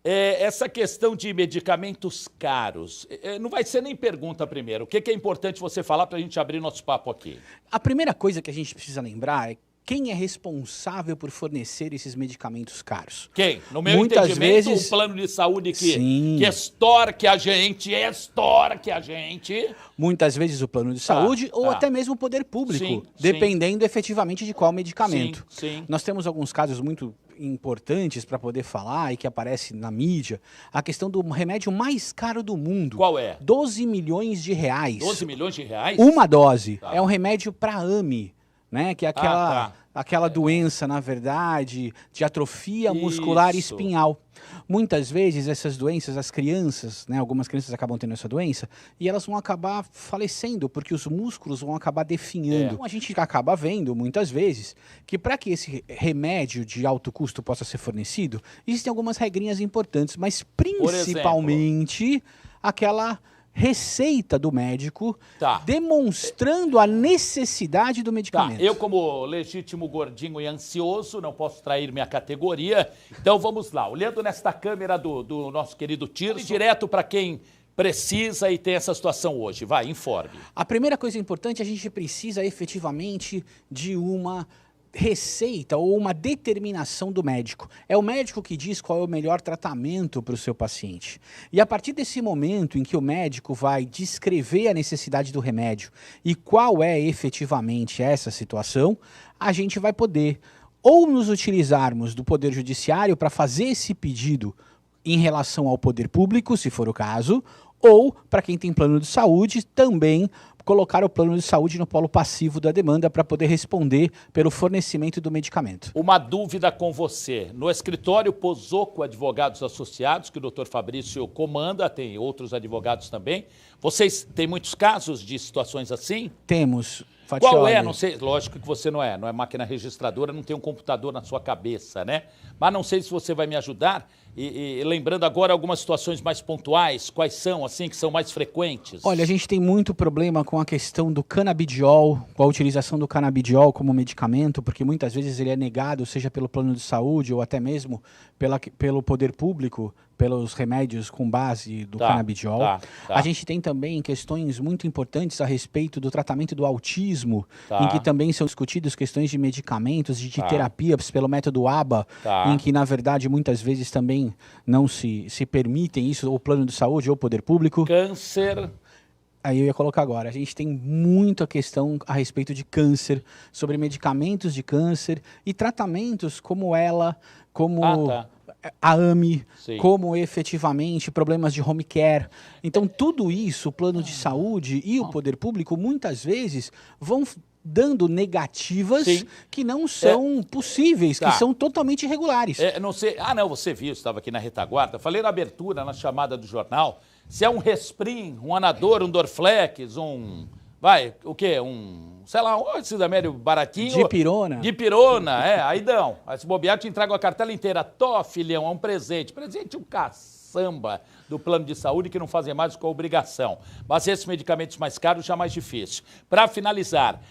Essa questão de medicamentos caros, não vai ser nem pergunta primeiro. O que é importante você falar para a gente abrir nosso papo aqui? A primeira coisa que a gente precisa lembrar é quem é responsável por fornecer esses medicamentos caros. Quem? No meu Muitas entendimento, vezes... o plano de saúde que Sim. extorque a gente, Muitas vezes o plano de saúde ou até mesmo o poder público, Sim, dependendo efetivamente de qual medicamento. Sim. Nós temos alguns casos muito importantes para poder falar e que aparece na mídia, a questão do remédio mais caro do mundo. Qual é? 12 milhões de reais. 12 milhões de reais? Uma dose. Tá. É um remédio para AME, né? Que é aquela doença, na verdade, de atrofia muscular espinhal. Muitas vezes essas doenças, as crianças, né, algumas crianças acabam tendo essa doença e elas vão acabar falecendo porque os músculos vão acabar definhando. Então, a gente acaba vendo muitas vezes que para que esse remédio de alto custo possa ser fornecido, existem algumas regrinhas importantes, mas principalmente aquela receita do médico demonstrando a necessidade do medicamento. Eu, como legítimo gordinho e ansioso, não posso trair minha categoria. Então vamos lá, olhando nesta câmera do nosso querido Tirso, direto para quem precisa e tem essa situação hoje. Vai, informe. A primeira coisa importante, a gente precisa efetivamente de uma receita ou uma determinação do médico. É o médico que diz qual é o melhor tratamento para o seu paciente. E a partir desse momento em que o médico vai descrever a necessidade do remédio e qual é efetivamente essa situação, a gente vai poder ou nos utilizarmos do Poder Judiciário para fazer esse pedido em relação ao poder público, se for o caso, ou para quem tem plano de saúde também colocar o plano de saúde no polo passivo da demanda para poder responder pelo fornecimento do medicamento. Uma dúvida com você. No escritório Pozzocco Advogados Associados, que o Dr. Fabrício comanda, tem outros advogados também, vocês têm muitos casos de situações assim? Temos. Qual é? Não sei, lógico que você não é máquina registradora, não tem um computador na sua cabeça, né? Mas não sei se você vai me ajudar e lembrando agora algumas situações mais pontuais, quais são, assim, que são mais frequentes? Olha, a gente tem muito problema com a questão do canabidiol, com a utilização do canabidiol como medicamento, porque muitas vezes ele é negado, seja pelo plano de saúde ou até mesmo pelo poder público, pelos remédios com base do canabidiol. A gente tem também questões muito importantes a respeito do tratamento do autismo, em que também são discutidas questões de medicamentos, de terapias pelo método ABA, em que, na verdade, muitas vezes também não se permitem isso, ou plano de saúde ou poder público. Câncer. Aí eu ia colocar agora, a gente tem muita questão a respeito de câncer, sobre medicamentos de câncer e tratamentos como a AME, como efetivamente problemas de home care. Então tudo isso, o plano de saúde e o poder público, muitas vezes vão dando negativas que não são possíveis, que são totalmente irregulares. Não sei, não, você viu, estava aqui na retaguarda, falei na abertura, na chamada do jornal, se é um Resprin, um Anador, um Dorflex, sei lá, esse remédio baratinho. Dipirona. Dipirona, aí dão. Aí se bobear, te entregam a cartela inteira. Tó, filhão, é um presente. Presente um caçamba do plano de saúde que não fazem mais com a obrigação. Mas esses medicamentos mais caros já é mais difícil. Para finalizar,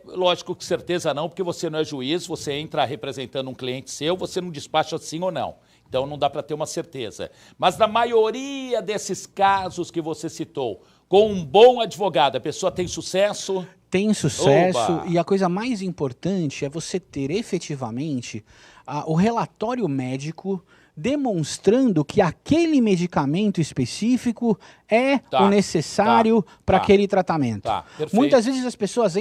lógico que certeza não, porque você não é juiz, você entra representando um cliente seu, você não despacha sim ou não. Então não dá para ter uma certeza. Mas na maioria desses casos que você citou, com um bom advogado, a pessoa tem sucesso? Tem sucesso. E a coisa mais importante é você ter efetivamente o relatório médico demonstrando que aquele medicamento específico é o necessário para aquele tratamento. Muitas vezes as pessoas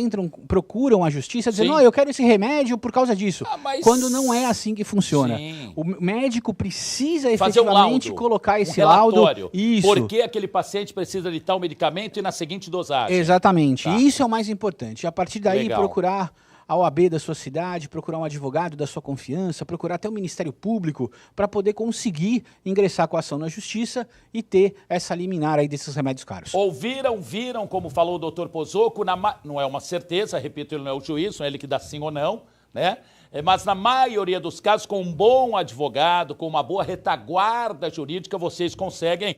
procuram a justiça dizendo, eu quero esse remédio por causa disso, quando não é assim que funciona. O médico precisa efetivamente colocar esse laudo. Isso. Por que aquele paciente precisa de tal medicamento e na seguinte dosagem. Exatamente. Isso é o mais importante. E a partir daí procurar a OAB da sua cidade, procurar um advogado da sua confiança, procurar até o Ministério Público para poder conseguir ingressar com a ação na justiça e ter essa liminar aí desses remédios caros. Viram, como falou o doutor Pozzocco, não é uma certeza, repito, ele não é o juiz, não é ele que dá sim ou não, né? Mas na maioria dos casos, com um bom advogado, com uma boa retaguarda jurídica, vocês conseguem